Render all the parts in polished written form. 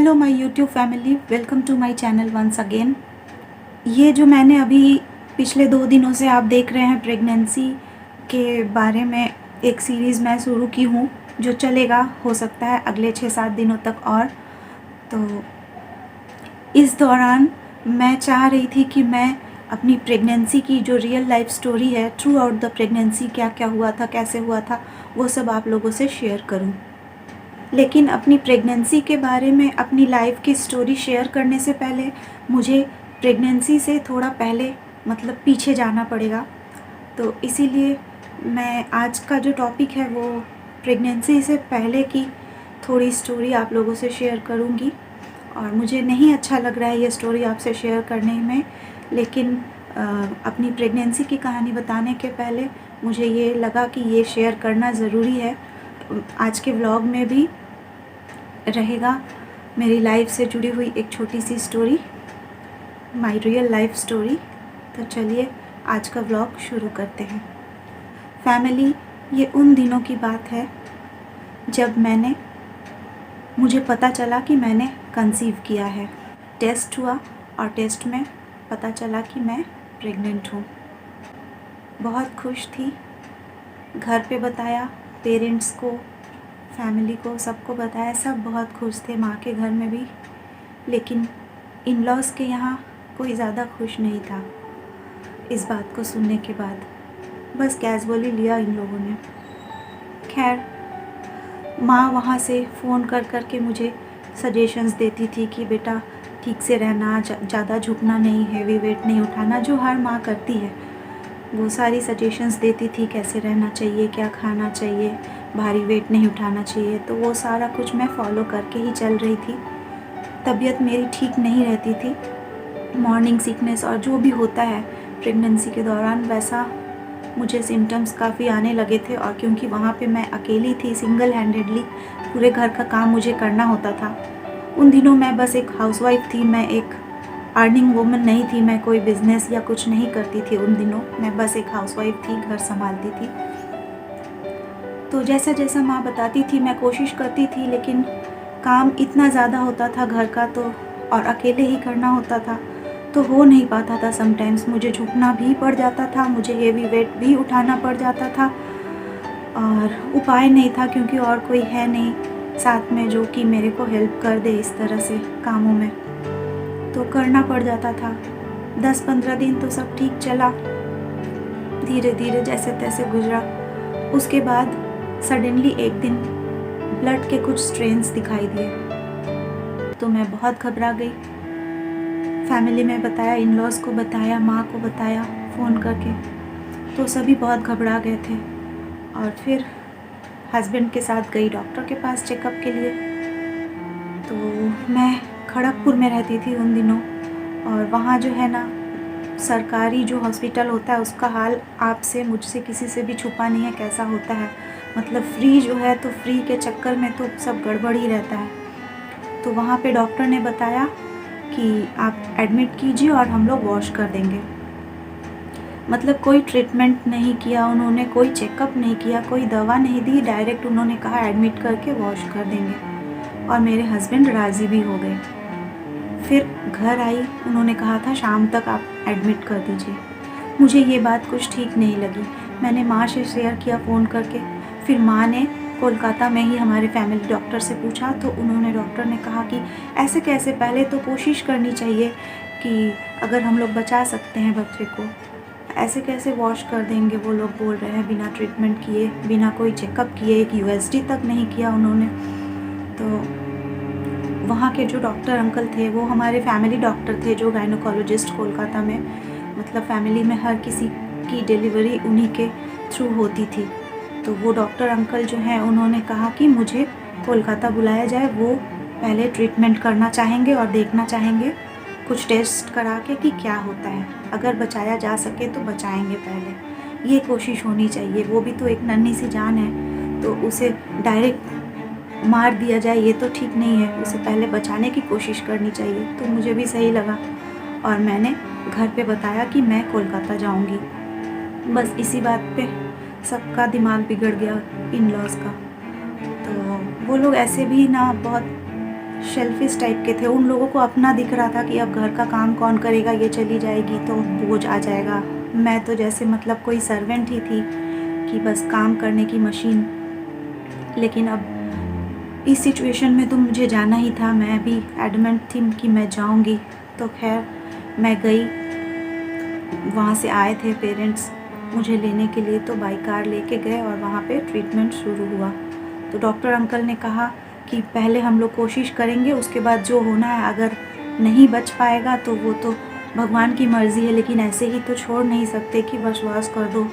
Hello my YouTube family, welcome to my channel once again. ये जो मैंने अभी पिछले 2 दिनों से आप देख रहे हैं प्रेगनेंसी के बारे में एक सीरीज़ मैं शुरू की हूँ जो चलेगा हो सकता है अगले 6-7 दिनों तक। और तो इस दौरान मैं चाह रही थी कि मैं अपनी प्रेगनेंसी की जो रियल लाइफ स्टोरी है, थ्रू आउट द प्रेगनेंसी क्या क्या हुआ था, कैसे हुआ था, वो सब आप लोगों से शेयर करूँ। लेकिन अपनी प्रेगनेंसी के बारे में अपनी लाइफ की स्टोरी शेयर करने से पहले मुझे प्रेगनेंसी से थोड़ा पहले मतलब पीछे जाना पड़ेगा। तो इसीलिए मैं आज का जो टॉपिक है वो प्रेगनेंसी से पहले की थोड़ी स्टोरी आप लोगों से शेयर करूंगी। और मुझे नहीं अच्छा लग रहा है ये स्टोरी आपसे शेयर करने में, लेकिन अपनी प्रेगनेंसी की कहानी बताने के पहले मुझे ये लगा कि ये शेयर करना ज़रूरी है। आज के व्लॉग में भी रहेगा मेरी लाइफ से जुड़ी हुई एक छोटी सी story, my real life story. तो चलिए आज का व्लॉग शुरू करते हैं। फैमिली, ये उन दिनों की बात है जब मुझे पता चला कि मैंने कंसीव किया है। टेस्ट हुआ और टेस्ट में पता चला कि मैं प्रेग्नेंट हूँ। बहुत खुश थी, घर पे बताया, पेरेंट्स को, फैमिली को, सबको बताया, सब बहुत खुश थे, माँ के घर में भी। लेकिन इन लॉज के यहाँ कोई ज़्यादा खुश नहीं था इस बात को सुनने के बाद। बस कैजुअली लिया इन लोगों ने। खैर, माँ वहाँ से फ़ोन कर कर के मुझे सजेशंस देती थी कि बेटा ठीक से रहना, ज़्यादा झुकना नहीं, हेवी वेट नहीं उठाना, जो हर माँ करती है। वो सारी सजेशंस देती थी, कैसे रहना चाहिए, क्या खाना चाहिए, भारी वेट नहीं उठाना चाहिए। तो वो सारा कुछ मैं फॉलो करके ही चल रही थी। तबीयत मेरी ठीक नहीं रहती थी, मॉर्निंग सिकनेस और जो भी होता है प्रेगनेंसी के दौरान, वैसा मुझे सिम्टम्स काफ़ी आने लगे थे। और क्योंकि वहाँ पे मैं अकेली थी, सिंगल हैंडेडली पूरे घर का काम मुझे करना होता था। उन दिनों मैं बस एक हाउसवाइफ थी, मैं एक अर्निंग वूमन नहीं थी, मैं कोई बिज़नेस या कुछ नहीं करती थी। उन दिनों मैं बस एक हाउसवाइफ थी, घर संभालती थी। तो जैसा जैसा माँ बताती थी मैं कोशिश करती थी, लेकिन काम इतना ज़्यादा होता था घर का, तो और अकेले ही करना होता था, तो हो नहीं पाता था। समटाइम्स मुझे झुकना भी पड़ जाता था, मुझे हेवी वेट भी उठाना पड़ जाता था और उपाय नहीं था क्योंकि और कोई है नहीं साथ में जो कि मेरे को हेल्प कर दे इस तरह से कामों में, तो करना पड़ जाता था। 10-15 दिन तो सब ठीक चला, धीरे धीरे जैसे तैसे गुजरा। उसके बाद सडनली एक दिन ब्लड के कुछ स्ट्रेन्स दिखाई दिए, तो मैं बहुत घबरा गई। फैमिली में बताया, इन लॉज को बताया, माँ को बताया फ़ोन करके, तो सभी बहुत घबरा गए थे। और फिर हस्बैंड के साथ गई डॉक्टर के पास चेकअप के लिए। तो मैं खड़गपुर में रहती थी उन दिनों, और वहाँ जो है ना, सरकारी जो हॉस्पिटल होता है उसका हाल आपसे, मुझसे, किसी से भी छुपा नहीं है कैसा होता है। मतलब फ्री जो है, तो फ्री के चक्कर में तो सब गड़बड़ ही रहता है। तो वहाँ पे डॉक्टर ने बताया कि आप एडमिट कीजिए और हम लोग वॉश कर देंगे। मतलब कोई ट्रीटमेंट नहीं किया उन्होंने, कोई चेकअप नहीं किया, कोई दवा नहीं दी, डायरेक्ट उन्होंने कहा एडमिट करके वॉश कर देंगे। और मेरे हस्बैंड राज़ी भी हो गए। फिर घर आई, उन्होंने कहा था शाम तक आप एडमिट कर दीजिए। मुझे ये बात कुछ ठीक नहीं लगी। मैंने माँ से शेयर किया फ़ोन करके। फिर माँ ने कोलकाता में ही हमारे फैमिली डॉक्टर से पूछा, तो डॉक्टर ने कहा कि ऐसे कैसे, पहले तो कोशिश करनी चाहिए कि अगर हम लोग बचा सकते हैं बच्चे को, ऐसे कैसे वॉश कर देंगे। वो लोग बोल रहे हैं बिना ट्रीटमेंट किए, बिना कोई चेकअप किए, एक यूएसडी तक नहीं किया उन्होंने। तो वहाँ के जो डॉक्टर अंकल थे वो हमारे फैमिली डॉक्टर थे, जो गायनोकोलॉजिस्ट कोलकाता में, मतलब फैमिली में हर किसी की डिलीवरी उन्हीं के थ्रू होती थी। तो वो डॉक्टर अंकल जो हैं उन्होंने कहा कि मुझे कोलकाता बुलाया जाए, वो पहले ट्रीटमेंट करना चाहेंगे और देखना चाहेंगे कुछ टेस्ट करा के कि क्या होता है। अगर बचाया जा सके तो बचाएंगे, पहले ये कोशिश होनी चाहिए। वो भी तो एक नन्ही सी जान है, तो उसे डायरेक्ट मार दिया जाए ये तो ठीक नहीं है, उसे पहले बचाने की कोशिश करनी चाहिए। तो मुझे भी सही लगा और मैंने घर पे बताया कि मैं कोलकाता जाऊंगी। बस इसी बात पे सबका दिमाग बिगड़ गया, इन लॉज का। तो वो लोग ऐसे भी ना बहुत शेल्फिश टाइप के थे। उन लोगों को अपना दिख रहा था कि अब घर का काम कौन करेगा, ये चली जाएगी तो बोझ आ जाएगा। मैं तो जैसे मतलब कोई सर्वेंट ही थी कि बस काम करने की मशीन। लेकिन अब इस सिचुएशन में तो मुझे जाना ही था, मैं भी एडमेंट थी कि मैं जाऊंगी। तो खैर मैं गई, वहाँ से आए थे पेरेंट्स मुझे लेने के लिए, तो बाई कार लेके गए और वहाँ पे ट्रीटमेंट शुरू हुआ। तो डॉक्टर अंकल ने कहा कि पहले हम लोग कोशिश करेंगे, उसके बाद जो होना है, अगर नहीं बच पाएगा तो वो तो भगवान की मर्ज़ी है, लेकिन ऐसे ही तो छोड़ नहीं सकते कि विश्वास कर दो।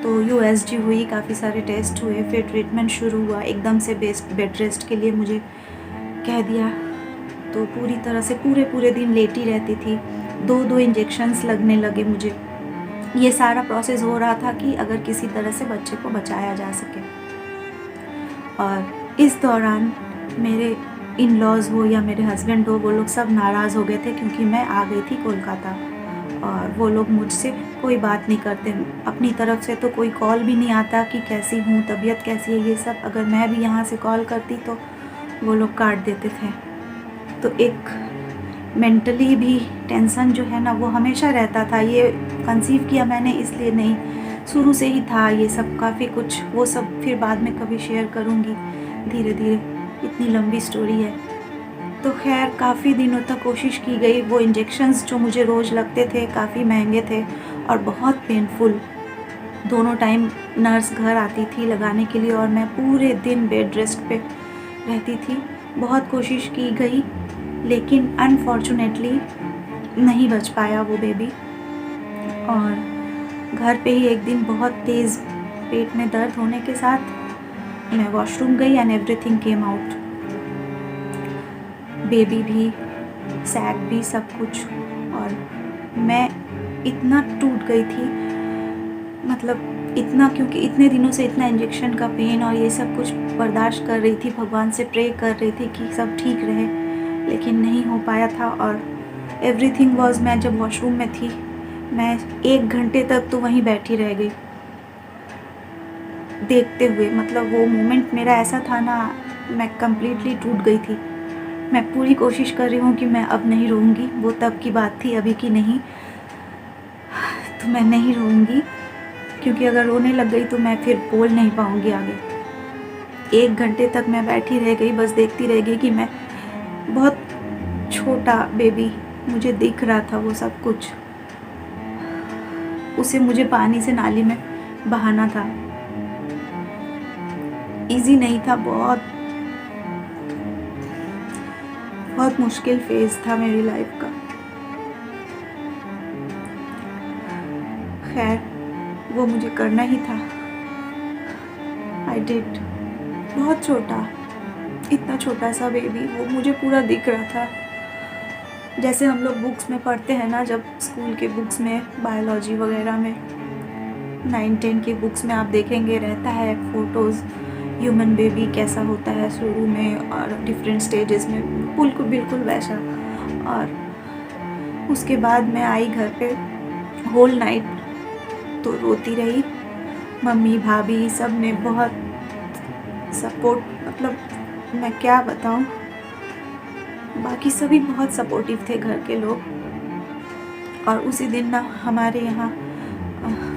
तो यूएसजी हुई, काफ़ी सारे टेस्ट हुए, फिर ट्रीटमेंट शुरू हुआ। एकदम से बेड रेस्ट के लिए मुझे कह दिया, तो पूरी तरह से पूरे दिन लेटी रहती थी। 2 इंजेक्शन्स लगने लगे मुझे। ये सारा प्रोसेस हो रहा था कि अगर किसी तरह से बच्चे को बचाया जा सके। और इस दौरान मेरे इन लॉज़ हो या मेरे हस्बैंड हो, वो लोग सब नाराज़ हो गए थे क्योंकि मैं आ गई थी कोलकाता, और वो लोग मुझसे कोई बात नहीं करते। अपनी तरफ से तो कोई कॉल भी नहीं आता कि कैसी हूँ, तबीयत कैसी है, ये सब। अगर मैं भी यहाँ से कॉल करती तो वो लोग काट देते थे। तो एक मेंटली भी टेंशन जो है ना वो हमेशा रहता था। ये कंसीव किया मैंने इसलिए नहीं, शुरू से ही था ये सब, काफ़ी कुछ। वो सब फिर बाद में कभी शेयर करूँगी धीरे धीरे, इतनी लंबी स्टोरी है। तो खैर काफ़ी दिनों तक कोशिश की गई। वो इंजेक्शन्स जो मुझे रोज़ लगते थे काफ़ी महंगे थे और बहुत पेनफुल। दोनों टाइम नर्स घर आती थी लगाने के लिए और मैं पूरे दिन बेड रेस्ट पे रहती थी। बहुत कोशिश की गई लेकिन अनफॉर्चुनेटली नहीं बच पाया वो बेबी। और घर पे ही एक दिन बहुत तेज़ पेट में दर्द होने के साथ मैं वॉशरूम गई and everything came out. Baby भी, सैक भी, सब कुछ। और मैं इतना टूट गई थी, मतलब इतना, क्योंकि इतने दिनों से इतना इंजेक्शन का पेन और ये सब कुछ बर्दाश्त कर रही थी, भगवान से प्रे कर रही थी कि सब ठीक रहे, लेकिन नहीं हो पाया था। और एवरीथिंग वॉज, मैं जब वॉशरूम में थी मैं 1 घंटे तक तो वहीं बैठी रह गई देखते हुए। मतलब वो मोमेंट मेरा ऐसा था ना, मैं कम्प्लीटली टूट गई थी। मैं पूरी कोशिश कर रही हूँ कि मैं अब नहीं रोऊंगी, वो तब की बात थी, अभी की नहीं। तो मैं नहीं रोऊंगी क्योंकि अगर रोने लग गई तो मैं फिर बोल नहीं पाऊँगी आगे। 1 घंटे तक मैं बैठी रह गई, बस देखती रह गई कि मैं, बहुत छोटा बेबी, मुझे दिख रहा था वो सब कुछ। उसे मुझे पानी से नाली में बहाना था। इजी नहीं था, बहुत मुश्किल फेज था मेरी लाइफ का। खैर वो मुझे करना ही था। I did. बहुत छोटा, इतना छोटा सा बेबी, वो मुझे पूरा दिख रहा था। जैसे हम लोग बुक्स में पढ़ते हैं ना, जब स्कूल के बुक्स में, बायोलॉजी वगैरह में, 9-10 की बुक्स में आप देखेंगे रहता है फ़ोटोज़, ह्यूमन बेबी कैसा होता है शुरू में और डिफरेंट स्टेजेस में, बिल्कुल वैसा। और उसके बाद मैं आई घर पे, होल नाइट तो रोती रही। मम्मी, भाभी, सब ने बहुत सपोर्ट, मतलब मैं क्या बताऊं, बाकी सभी बहुत सपोर्टिव थे घर के लोग। और उसी दिन ना हमारे यहाँ,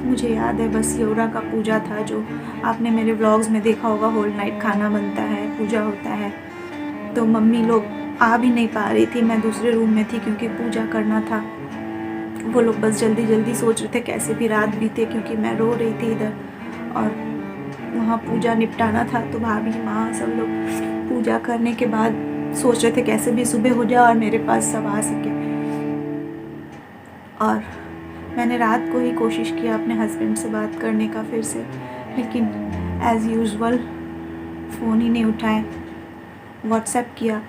मुझे याद है बस योरा का पूजा था, जो आपने मेरे व्लॉग्स में देखा होगा, होल नाइट खाना बनता है, पूजा होता है। तो मम्मी लोग आ भी नहीं पा रही थी, मैं दूसरे रूम में थी क्योंकि पूजा करना था। वो लोग बस जल्दी सोच रहे थे कैसे भी रात बीते, क्योंकि मैं रो रही थी इधर और वहाँ पूजा निपटाना था। तो भाभी, माँ, सब लोग पूजा करने के बाद सोच रहे थे कैसे भी सुबह हो जाए और मेरे पास सब आ सके। और मैंने रात को ही कोशिश किया अपने हस्बैंड से बात करने का फिर से, लेकिन एज़ यूजुअल फ़ोन ही नहीं उठाए। व्हाट्सएप किया,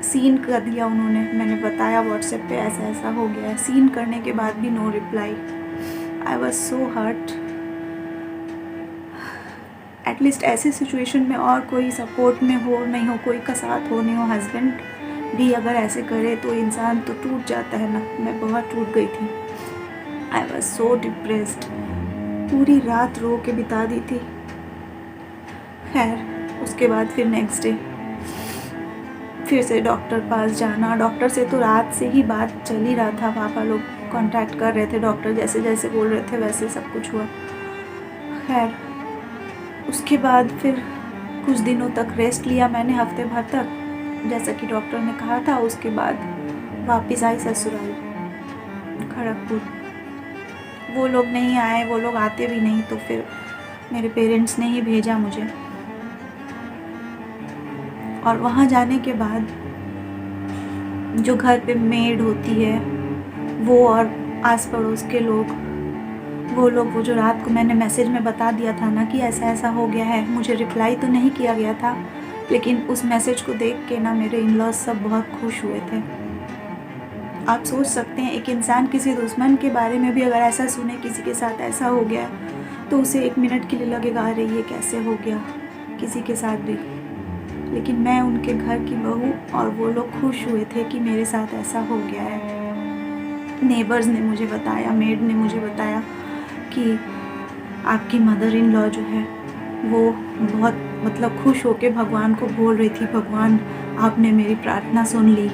सीन कर दिया उन्होंने, मैंने बताया व्हाट्सएप पे ऐसा ऐसा हो गया है। सीन करने के बाद भी no reply. I was so hurt. At least ऐसी सिचुएशन में और कोई सपोर्ट में हो नहीं हो, कोई का साथ हो नहीं हो, हस्बैंड भी अगर ऐसे करे तो इंसान तो टूट जाता है ना। मैं बहुत टूट गई थी। आई वॉज सो डिप्रेस्ड, पूरी रात रो के बिता दी थी। खैर उसके बाद फिर नेक्स्ट डे फिर से डॉक्टर पास जाना। डॉक्टर से तो रात से ही बात चल ही रहा था, पापा लोग कांटेक्ट कर रहे थे, डॉक्टर जैसे जैसे बोल रहे थे वैसे सब कुछ हुआ। खैर उसके बाद फिर कुछ दिनों तक रेस्ट लिया मैंने, हफ्ते भर तक, जैसा कि डॉक्टर ने कहा था। उसके बाद वापस आई ससुराल खड़गपुर। वो लोग नहीं आए, वो लोग आते भी नहीं, तो फिर मेरे पेरेंट्स ने ही भेजा मुझे। और वहाँ जाने के बाद जो घर पे मेड होती है वो, और आस पड़ोस के लोग, वो जो रात को मैंने मैसेज में बता दिया था ना कि ऐसा ऐसा हो गया है, मुझे रिप्लाई तो नहीं किया गया था, लेकिन उस मैसेज को देख के ना मेरे इन लॉज सब बहुत खुश हुए थे। आप सोच सकते हैं, एक इंसान किसी दुश्मन के बारे में भी अगर ऐसा सुने, किसी के साथ ऐसा हो गया, तो उसे 1 मिनट के लिए लगेगा अरे ये कैसे हो गया किसी के साथ भी। लेकिन मैं उनके घर की बहू, और वो लोग खुश हुए थे कि मेरे साथ ऐसा हो गया है। नेबर्स ने मुझे बताया, मेड ने मुझे बताया कि आपकी मदर इन लॉ जो है वो बहुत मतलब खुश होके भगवान को बोल रही थी, भगवान आपने मेरी प्रार्थना सुन ली।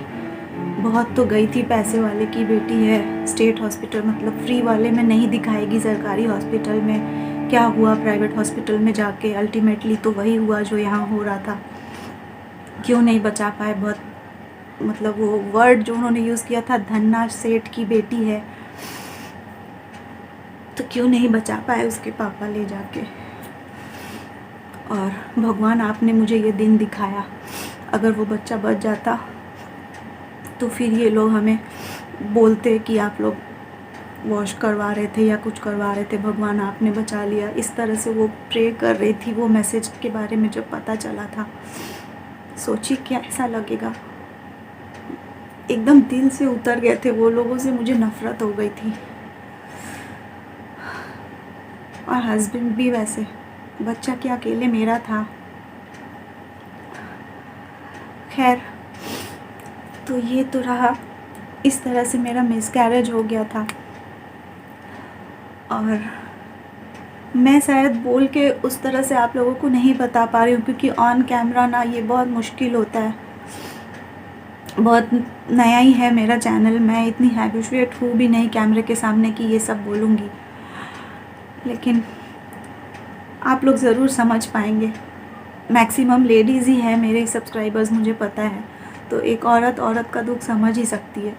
बहुत तो गई थी, पैसे वाले की बेटी है, स्टेट हॉस्पिटल मतलब फ्री वाले में नहीं दिखाएगी, सरकारी हॉस्पिटल में क्या हुआ, प्राइवेट हॉस्पिटल में जाके अल्टीमेटली तो वही हुआ जो यहाँ हो रहा था। क्यों नहीं बचा पाए, बहुत मतलब वो वर्ड जो उन्होंने यूज़ किया था, धन्ना सेठ की बेटी है, तो क्यों नहीं बचा पाए उसके पापा ले जाके। और भगवान आपने मुझे ये दिन दिखाया, अगर वो बच्चा बच जाता तो फिर ये लोग हमें बोलते कि आप लोग वॉश करवा रहे थे या कुछ करवा रहे थे, भगवान आपने बचा लिया। इस तरह से वो प्रे कर रही थी वो मैसेज के बारे में जब पता चला था। सोचिए क्या ऐसा लगेगा, एकदम दिल से उतर गए थे वो लोगों से, मुझे नफ़रत हो गई थी। और हस्बैंड भी वैसे, बच्चा क्या अकेले मेरा था। खैर तो ये तो रहा, इस तरह से मेरा मिसकैरेज हो गया था। और मैं शायद बोल के उस तरह से आप लोगों को नहीं बता पा रही हूँ, क्योंकि ऑन कैमरा ना ये बहुत मुश्किल होता है। बहुत नया ही है मेरा चैनल, मैं इतनी हैबिचुएट हूँ भी नहीं कैमरे के सामने कि ये सब बोलूँगी, लेकिन आप लोग ज़रूर समझ पाएंगे। मैक्सिमम लेडीज़ ही हैं मेरे सब्सक्राइबर्स, मुझे पता है, तो एक औरत का दुख समझ ही सकती है,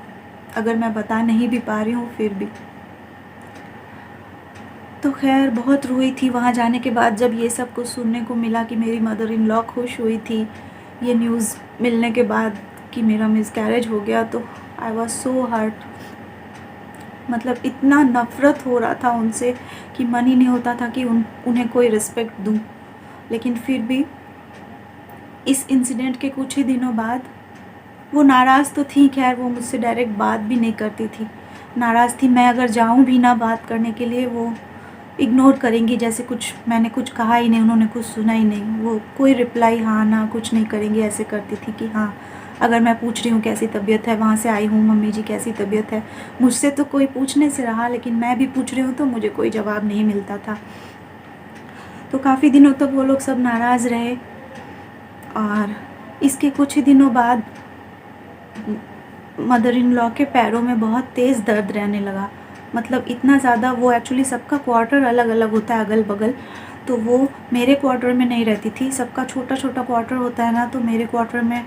अगर मैं बता नहीं भी पा रही हूँ फिर भी। तो खैर बहुत रोई थी वहाँ जाने के बाद, जब ये सब कुछ सुनने को मिला कि मेरी मदर इन लॉ खुश हुई थी ये न्यूज़ मिलने के बाद कि मेरा मिसकैरेज हो गया, तो आई वॉज सो हर्ट। मतलब इतना नफ़रत हो रहा था उनसे कि मन ही नहीं होता था कि उन्हें कोई रिस्पेक्ट दूँ। लेकिन फिर भी इस इंसिडेंट के कुछ ही दिनों बाद वो नाराज़ तो थी, खैर वो मुझसे डायरेक्ट बात भी नहीं करती थी, नाराज़ थी। मैं अगर जाऊँ भी ना बात करने के लिए, वो इग्नोर करेंगी, जैसे कुछ मैंने कुछ कहा ही नहीं, उन्होंने कुछ सुना ही नहीं, वो कोई रिप्लाई हाँ ना कुछ नहीं करेंगी। ऐसे करती थी कि हाँ, अगर मैं पूछ रही हूँ कैसी तबीयत है, वहाँ से आई हूँ मम्मी जी कैसी तबीयत है, मुझसे तो कोई पूछने से रहा, लेकिन मैं भी पूछ रही हूँ तो मुझे कोई जवाब नहीं मिलता था। तो काफ़ी दिनों तक वो लोग सब नाराज़ रहे। और इसके कुछ ही दिनों बाद मदर इन लॉ के पैरों में बहुत तेज़ दर्द रहने लगा, मतलब इतना ज़्यादा। वो एक्चुअली सबका क्वार्टर अलग अलग होता है अगल बगल, तो वो मेरे क्वार्टर में नहीं रहती थी, सबका छोटा छोटा क्वार्टर होता है ना, तो मेरे क्वार्टर में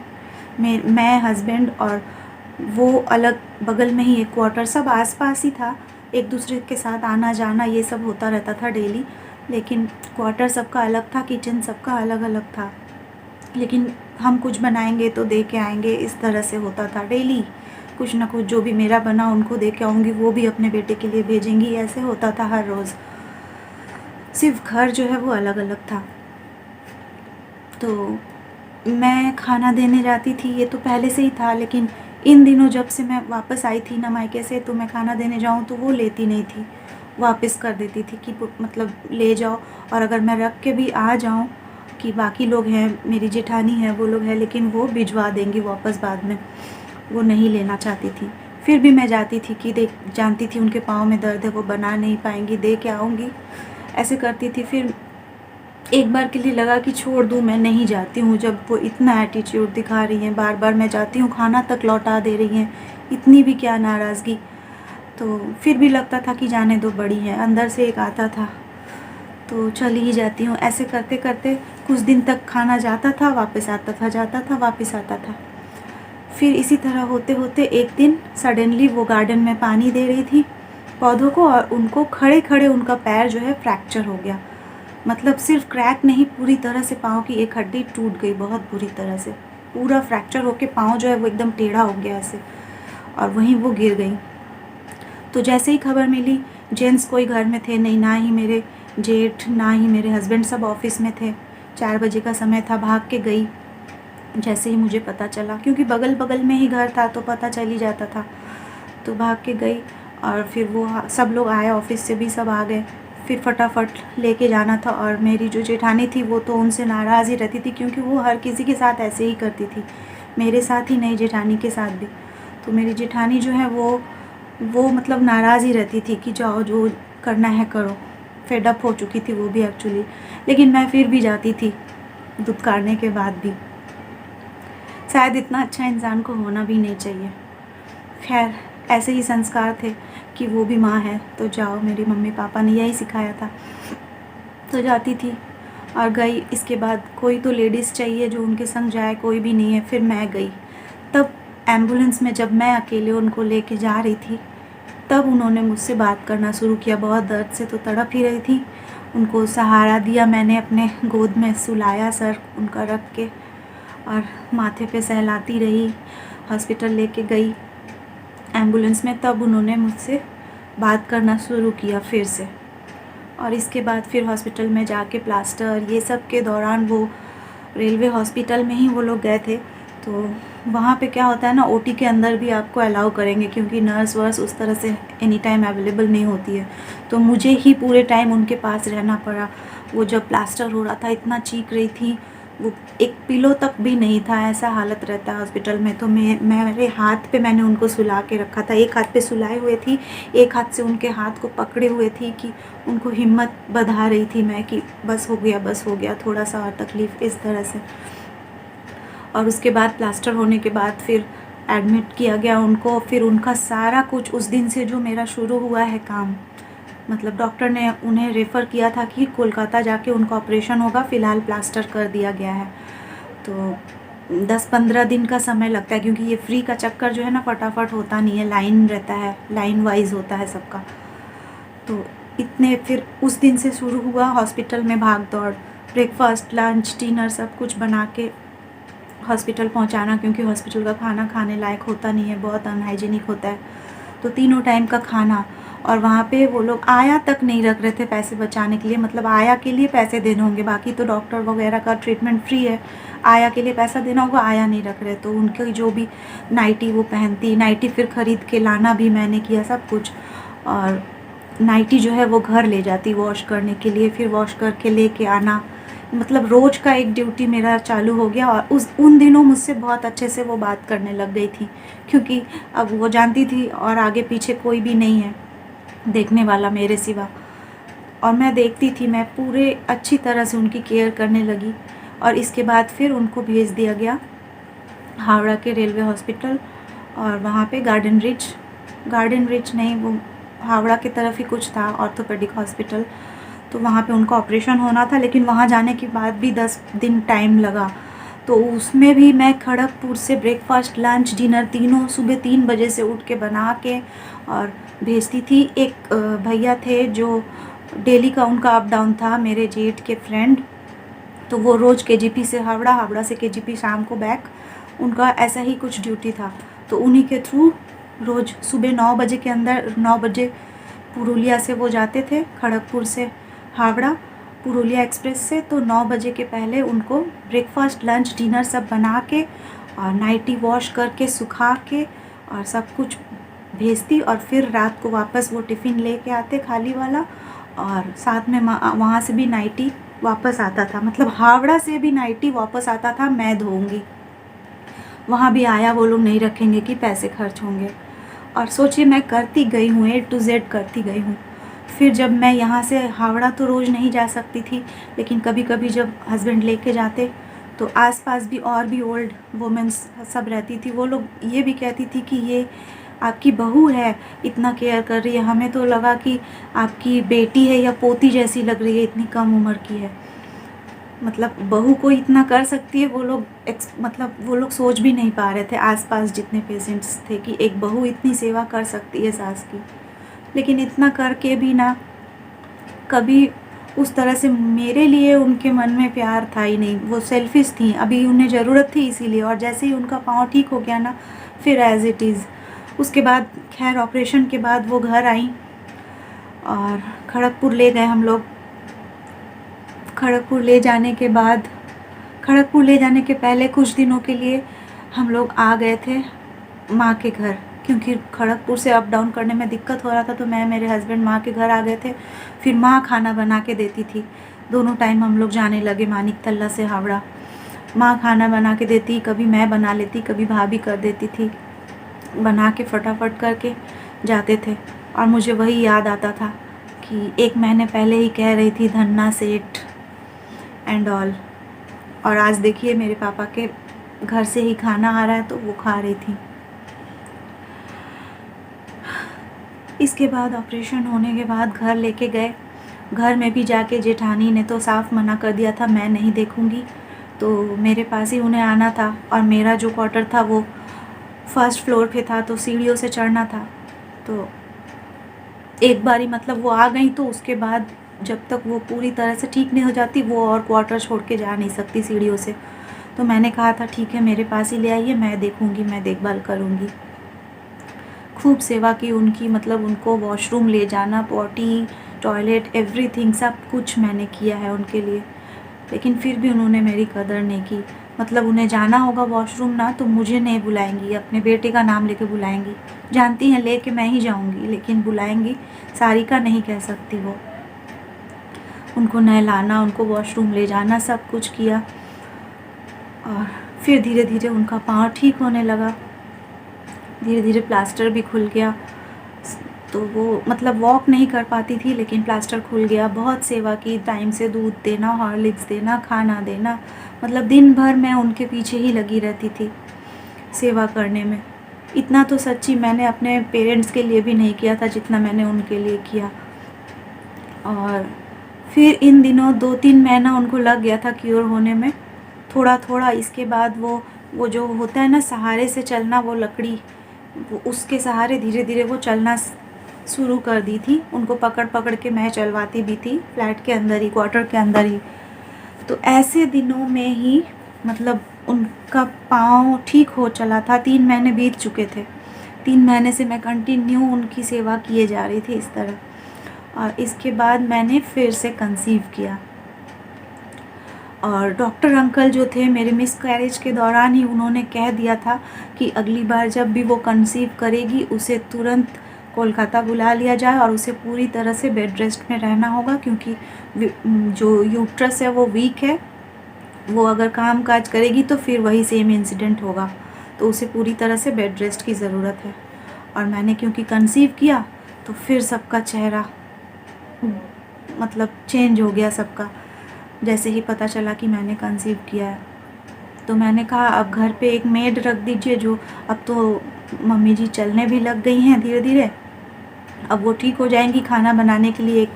मैं हस्बैंड और वो अलग बगल में ही एक क्वार्टर, सब आसपास ही था, एक दूसरे के साथ आना जाना ये सब होता रहता था डेली, लेकिन क्वार्टर सबका अलग था, किचन सबका अलग अलग था। लेकिन हम कुछ बनाएंगे तो दे के आएंगे, इस तरह से होता था डेली, कुछ ना कुछ जो भी मेरा बना उनको दे के आऊँगी, वो भी अपने बेटे के लिए भेजेंगी, ऐसे होता था हर रोज़। सिर्फ घर जो है वो अलग अलग था। तो मैं खाना देने जाती थी, ये तो पहले से ही था, लेकिन इन दिनों जब से मैं वापस आई थी ना मायके से, तो मैं खाना देने जाऊँ तो वो लेती नहीं थी, वापस कर देती थी कि मतलब ले जाओ। और अगर मैं रख के भी आ जाऊँ कि बाकी लोग हैं, मेरी जेठानी है, वो लोग हैं, लेकिन वो भिजवा देंगी वापस बाद में, वो नहीं लेना चाहती थी। फिर भी मैं जाती थी कि देख, जानती थी उनके पाँव में दर्द है, वो बना नहीं पाएंगी, दे के आऊँगी, ऐसे करती थी। फिर एक बार के लिए लगा कि छोड़ दूँ, मैं नहीं जाती हूँ। जब वो इतना एटीट्यूड दिखा रही हैं, बार बार मैं जाती हूँ, खाना तक लौटा दे रही हैं, इतनी भी क्या नाराज़गी। तो फिर भी लगता था कि जाने दो, बड़ी है। अंदर से एक आता था तो चली ही जाती हूँ। ऐसे करते करते कुछ दिन तक खाना जाता था, वापस आता था, जाता था, वापस आता था। फिर इसी तरह होते होते एक दिन सडनली वो गार्डन में पानी दे रही थी पौधों को, और उनको खड़े खड़े उनका पैर जो है फ्रैक्चर हो गया। मतलब सिर्फ क्रैक नहीं, पूरी तरह से पाँव की एक हड्डी टूट गई, बहुत बुरी तरह से। पूरा फ्रैक्चर होके पाँव जो है वो एकदम टेढ़ा हो गया ऐसे, और वहीं वो गिर गई। तो जैसे ही खबर मिली, जेंट्स कोई घर में थे नहीं, ना ही मेरे जेठ, ना ही मेरे हस्बैंड, सब ऑफिस में थे। 4 बजे का समय था। भाग के गई जैसे ही मुझे पता चला, क्योंकि बगल बगल में ही घर था तो पता चल ही जाता था। तो भाग के गई, और फिर वो सब लोग आए, ऑफिस से भी सब आ गए। फिर फटाफट लेके जाना था। और मेरी जो जेठानी थी वो तो उनसे नाराज़ ही रहती थी, क्योंकि वो हर किसी के साथ ऐसे ही करती थी, मेरे साथ ही नहीं, जेठानी के साथ भी। तो मेरी जेठानी जो है वो मतलब नाराज़ ही रहती थी कि जाओ, जो करना है करो। फेड अप हो चुकी थी वो भी एक्चुअली, लेकिन मैं फिर भी जाती थी, दुत्कारने के बाद भी। शायद इतना अच्छा इंसान को होना भी नहीं चाहिए। खैर, ऐसे ही संस्कार थे कि वो भी माँ है तो जाओ, मेरी मम्मी पापा ने यही सिखाया था। तो जाती थी और गई। इसके बाद कोई तो लेडीज़ चाहिए जो उनके संग जाए, कोई भी नहीं है। फिर मैं गई। तब एम्बुलेंस में जब मैं अकेले उनको लेके जा रही थी, तब उन्होंने मुझसे बात करना शुरू किया। बहुत दर्द से तो तड़प ही रही थी। उनको सहारा दिया मैंने, अपने गोद में सुलाया, सर उनका रख के, और माथे पे सहलाती रही। हॉस्पिटल लेके गई एम्बुलेंस में, तब उन्होंने मुझसे बात करना शुरू किया फिर से। और इसके बाद फिर हॉस्पिटल में जाके प्लास्टर ये सब के दौरान, वो रेलवे हॉस्पिटल में ही वो लोग गए थे। तो वहाँ पे क्या होता है ना, ओटी के अंदर भी आपको अलाउ करेंगे, क्योंकि नर्स वर्स उस तरह से एनी टाइम अवेलेबल नहीं होती है। तो मुझे ही पूरे टाइम उनके पास रहना पड़ा। वो जब प्लास्टर हो रहा था, इतना चीख रही थी, वो एक पिलो तक भी नहीं था, ऐसा हालत रहता है हॉस्पिटल में। तो मेरे हाथ पे मैंने उनको सुला के रखा था, एक हाथ पे सुलाए हुए थी, एक हाथ से उनके हाथ को पकड़े हुए थी, कि उनको हिम्मत बधा रही थी मैं, कि बस हो गया, बस हो गया, थोड़ा सा और तकलीफ़, इस तरह से। और उसके बाद प्लास्टर होने के बाद फिर एडमिट किया गया उनको। फिर उनका सारा कुछ उस दिन से जो मेरा शुरू हुआ है काम, मतलब डॉक्टर ने उन्हें रेफ़र किया था कि कोलकाता जाके उनका ऑपरेशन होगा, फ़िलहाल प्लास्टर कर दिया गया है। तो 10-15 दिन का समय लगता है, क्योंकि ये फ्री का चक्कर जो है ना, फटाफट होता नहीं है, लाइन रहता है, लाइन वाइज होता है सबका। तो इतने फिर उस दिन से शुरू हुआ हॉस्पिटल में भाग दौड़, ब्रेकफास्ट, लंच, डिनर सब कुछ बना के हॉस्पिटल पहुंचाना, क्योंकि हॉस्पिटल का खाना खाने लायक होता नहीं है, बहुत अनहाइजीनिक होता है। तो तीनों टाइम का खाना, और वहाँ पे वो लोग आया तक नहीं रख रहे थे पैसे बचाने के लिए। मतलब आया के लिए पैसे देने होंगे, बाकी तो डॉक्टर वगैरह का ट्रीटमेंट फ्री है, आया के लिए पैसा देना होगा, आया नहीं रख रहे। तो उनकी जो भी नाइटी वो पहनती, नाइटी फिर ख़रीद के लाना भी मैंने किया सब कुछ। और नाइटी जो है वो घर ले जाती वॉश करने के लिए, फिर वॉश करके लेके आना। मतलब रोज़ का एक ड्यूटी मेरा चालू हो गया। और उन दिनों मुझसे बहुत अच्छे से वो बात करने लग गई थी, क्योंकि अब वो जानती थी और आगे पीछे कोई भी नहीं है देखने वाला मेरे सिवा। और मैं देखती थी, मैं पूरे अच्छी तरह से उनकी केयर करने लगी। और इसके बाद फिर उनको भेज दिया गया हावड़ा के रेलवे हॉस्पिटल, और वहाँ पे गार्डन रिच नहीं, वो हावड़ा की तरफ ही कुछ था, ऑर्थोपेडिक हॉस्पिटल। तो वहाँ पे उनका ऑपरेशन होना था, लेकिन वहाँ जाने के बाद भी 10 दिन टाइम लगा। तो उसमें भी मैं खड़गपुर से ब्रेकफास्ट, लंच, डिनर तीनों सुबह 3 बजे से उठ के बना के और भेजती थी। एक भैया थे जो डेली का उनका अप डाउन था, मेरे जेठ के फ्रेंड। तो वो रोज़ केजीपी से हावड़ा, हावड़ा से केजीपी शाम को बैक, उनका ऐसा ही कुछ ड्यूटी था। तो उन्हीं के थ्रू रोज़ सुबह 9 बजे के अंदर, 9 बजे पुरुलिया से वो जाते थे, खड़गपुर से हावड़ा पुरुलिया एक्सप्रेस से। तो 9 बजे के पहले उनको ब्रेकफास्ट, लंच, डिनर सब बना के और नाइटी वॉश करके सुखा के और सब कुछ भेजती। और फिर रात को वापस वो टिफ़िन लेके आते खाली वाला, और साथ में वहाँ से भी नाइटी वापस आता था। मतलब हावड़ा से भी नाइटी वापस आता था, मैं धोऊंगी। वहाँ भी आया वो लोग नहीं रखेंगे कि पैसे खर्च होंगे। और सोचिए, मैं करती गई हूँ, A to Z करती गई हूँ। फिर जब मैं यहाँ से हावड़ा तो रोज़ नहीं जा सकती थी, लेकिन कभी कभी जब हस्बैंड लेके जाते तो आसपास भी और भी ओल्ड वुमेन्स सब रहती थी। वो लोग ये भी कहती थी कि ये आपकी बहू है, इतना केयर कर रही है, हमें तो लगा कि आपकी बेटी है या पोती जैसी लग रही है, इतनी कम उम्र की है। मतलब बहू को इतना कर सकती है, वो लोग मतलब वो लोग सोच भी नहीं पा रहे थे आसपास जितने पेशेंट्स थे कि एक बहू इतनी सेवा कर सकती है सास की। लेकिन इतना करके भी ना कभी उस तरह से मेरे लिए उनके मन में प्यार था ही नहीं। वो सेल्फिश थी, अभी उन्हें ज़रूरत थी इसीलिए। और जैसे ही उनका पाँव ठीक हो गया ना, फिर एज़ इट इज़। उसके बाद खैर ऑपरेशन के बाद वो घर आई और खड़गपुर ले गए हम लोग। खड़गपुर ले जाने के बाद, खड़गपुर ले जाने के पहले कुछ दिनों के लिए हम लोग आ गए थे माँ के घर, क्योंकि खड़गपुर से अप डाउन करने में दिक्कत हो रहा था। तो मैं, मेरे हस्बैंड माँ के घर आ गए थे। फिर माँ खाना बना के देती थी, दोनों टाइम हम लोग जाने लगे मानिक तल्ला से हावड़ा। माँ खाना बना के देती, कभी मैं बना लेती, कभी भाभी कर देती थी, बना के फटाफट करके जाते थे। और मुझे वही याद आता था कि 1 महीने पहले ही कह रही थी धन्ना सेठ एंड ऑल, और आज देखिए मेरे पापा के घर से ही खाना आ रहा है तो वो खा रही थी। इसके बाद ऑपरेशन होने के बाद घर लेके गए। घर में भी जाके जेठानी ने तो साफ मना कर दिया था, मैं नहीं देखूंगी, तो मेरे पास ही उन्हें आना था। और मेरा जो क्वार्टर था वो फर्स्ट फ्लोर पे था, तो सीढ़ियों से चढ़ना था। तो एक बारी मतलब वो आ गई, तो उसके बाद जब तक वो पूरी तरह से ठीक नहीं हो जाती, वो और क्वार्टर छोड़ के जा नहीं सकती सीढ़ियों से। तो मैंने कहा था ठीक है, मेरे पास ही ले आइए, मैं देखूंगी, मैं देखभाल करूंगी। खूब सेवा की उनकी, मतलब उनको वॉशरूम ले जाना, पॉटी, टॉयलेट, एवरीथिंग सब कुछ मैंने किया है उनके लिए। लेकिन फिर भी उन्होंने मेरी कदर नहीं की। मतलब उन्हें जाना होगा वॉशरूम ना, तो मुझे नहीं बुलाएंगी, अपने बेटे का नाम लेके बुलाएंगी। जानती हैं लेके मैं ही जाऊंगी, लेकिन बुलाएंगी, सारिका नहीं कह सकती वो। उनको नहलाना, उनको वॉशरूम ले जाना, सब कुछ किया। और फिर धीरे धीरे उनका पाँव ठीक होने लगा, धीरे धीरे प्लास्टर भी खुल गया। तो वो मतलब वॉक नहीं कर पाती थी, लेकिन प्लास्टर खुल गया। बहुत सेवा की, टाइम से दूध देना, हॉर्लिक्स देना, खाना देना, मतलब दिन भर मैं उनके पीछे ही लगी रहती थी सेवा करने में। इतना तो सच्ची मैंने अपने पेरेंट्स के लिए भी नहीं किया था जितना मैंने उनके लिए किया। और फिर इन दिनों 2-3 महीना उनको लग गया था क्योर होने में, थोड़ा थोड़ा। इसके बाद वो जो होता है ना सहारे से चलना, वो लकड़ी, वो उसके सहारे धीरे धीरे वो चलना शुरू कर दी थी। उनको पकड़ पकड़ के मैं चलवाती भी थी, फ्लैट के अंदर ही, क्वार्टर के अंदर ही। तो ऐसे दिनों में ही मतलब उनका पाँव ठीक हो चला था। 3 महीने बीत चुके थे। 3 महीने से मैं कंटिन्यू उनकी सेवा किए जा रही थी इस तरह। और इसके बाद मैंने फिर से कंसीव किया। और डॉक्टर अंकल जो थे, मेरे मिसकैरेज के दौरान ही उन्होंने कह दिया था कि अगली बार जब भी वो कंसीव करेगी, उसे तुरंत कोलकाता बुला लिया जाए और उसे पूरी तरह से बेड रेस्ट में रहना होगा, क्योंकि जो यूट्रस है वो वीक है। वो अगर काम काज करेगी तो फिर वही सेम इंसिडेंट होगा, तो उसे पूरी तरह से बेड रेस्ट की ज़रूरत है। और मैंने क्योंकि कंसीव किया, तो फिर सबका चेहरा मतलब चेंज हो गया सबका, जैसे ही पता चला कि मैंने कंसीव किया है। तो मैंने कहा अब घर पे एक मेड रख दीजिए, जो अब तो मम्मी जी चलने भी लग गई हैं धीरे धीरे, अब वो ठीक हो जाएंगी। खाना बनाने के लिए एक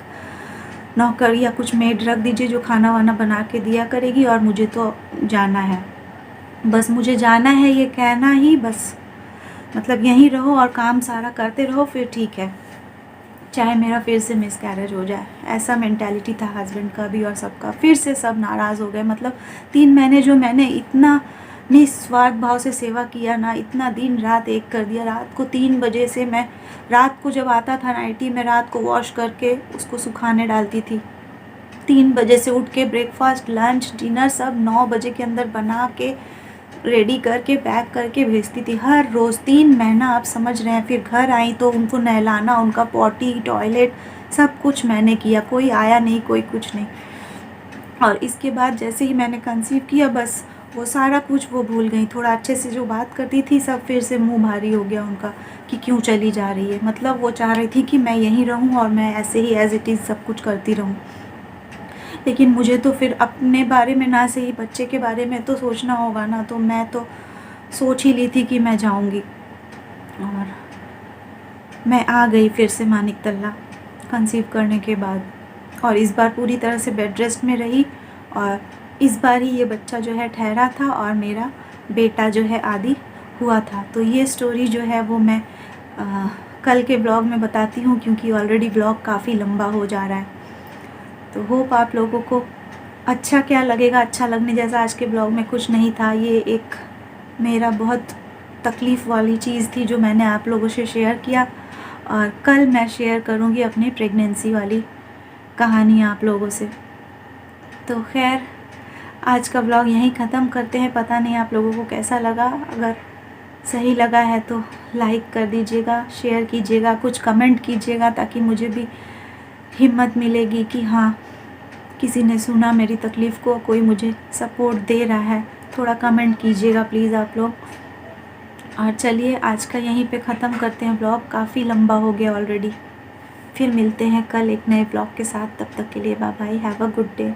नौकर या कुछ मेड रख दीजिए जो खाना वाना बना के दिया करेगी, और मुझे तो जाना है, बस मुझे जाना है, ये कहना ही बस। मतलब यहीं रहो और काम सारा करते रहो, फिर ठीक है, चाहे मेरा फिर से मिसकैरेज हो जाए। ऐसा मेंटालिटी था हस्बैंड का भी और सबका। फिर से सब नाराज़ हो गए। मतलब 3 महीने जो मैंने इतना निस्वार्थ भाव से सेवा किया ना, इतना दिन रात एक कर दिया। रात को 3 बजे से मैं, रात को जब आता था नाइटी, मैं रात को वॉश करके उसको सुखाने डालती थी। 3 बजे से उठ के ब्रेकफास्ट, लंच, डिनर सब 9 बजे के अंदर बना के रेडी करके पैक करके भेजती थी हर रोज़। 3 महीना आप समझ रहे हैं। फिर घर आई तो उनको नहलाना, उनका पॉटी, टॉयलेट, सब कुछ मैंने किया। कोई आया नहीं, कोई कुछ नहीं। और इसके बाद जैसे ही मैंने कंसीव किया, बस वो सारा कुछ वो भूल गई। थोड़ा अच्छे से जो बात करती थी सब फिर से मुँह भारी हो गया उनका कि क्यों चली जा रही है। मतलब वो चाह रही थी कि मैं यहीं रहूँ और मैं ऐसे ही एज़ इट इज़ सब कुछ करती रहूँ। लेकिन मुझे तो फिर अपने बारे में ना सही बच्चे के बारे में तो सोचना होगा ना, तो मैं तो सोच ही ली थी कि मैं जाऊँगी। और मैं आ गई फिर से मानिकतला कंसीव करने के बाद, और इस बार पूरी तरह से बेड रेस्ट में रही। और इस बार ही ये बच्चा जो है ठहरा था और मेरा बेटा जो है आदि हुआ था। तो ये स्टोरी जो है वो मैं कल के ब्लॉग में बताती हूँ, क्योंकि ऑलरेडी ब्लॉग काफ़ी लंबा हो जा रहा है। तो होप आप लोगों को अच्छा क्या लगेगा। अच्छा लगने जैसा आज के ब्लॉग में कुछ नहीं था। ये एक मेरा बहुत तकलीफ़ वाली चीज़ थी जो मैंने आप लोगों से शेयर किया, और कल मैं शेयर करूँगी अपनी प्रेगनेंसी वाली कहानी आप लोगों से। तो खैर आज का ब्लॉग यहीं ख़त्म करते हैं। पता नहीं आप लोगों को कैसा लगा। अगर सही लगा है तो लाइक कर दीजिएगा, शेयर कीजिएगा, कुछ कमेंट कीजिएगा, ताकि मुझे भी हिम्मत मिलेगी कि हाँ किसी ने सुना मेरी तकलीफ़ को, कोई मुझे सपोर्ट दे रहा है। थोड़ा कमेंट कीजिएगा प्लीज़ आप लोग। और चलिए आज का यहीं पे ख़त्म करते हैं ब्लॉग, काफ़ी लंबा हो गया ऑलरेडी। फिर मिलते हैं कल एक नए ब्लॉग के साथ। तब तक के लिए bye bye, have a good day.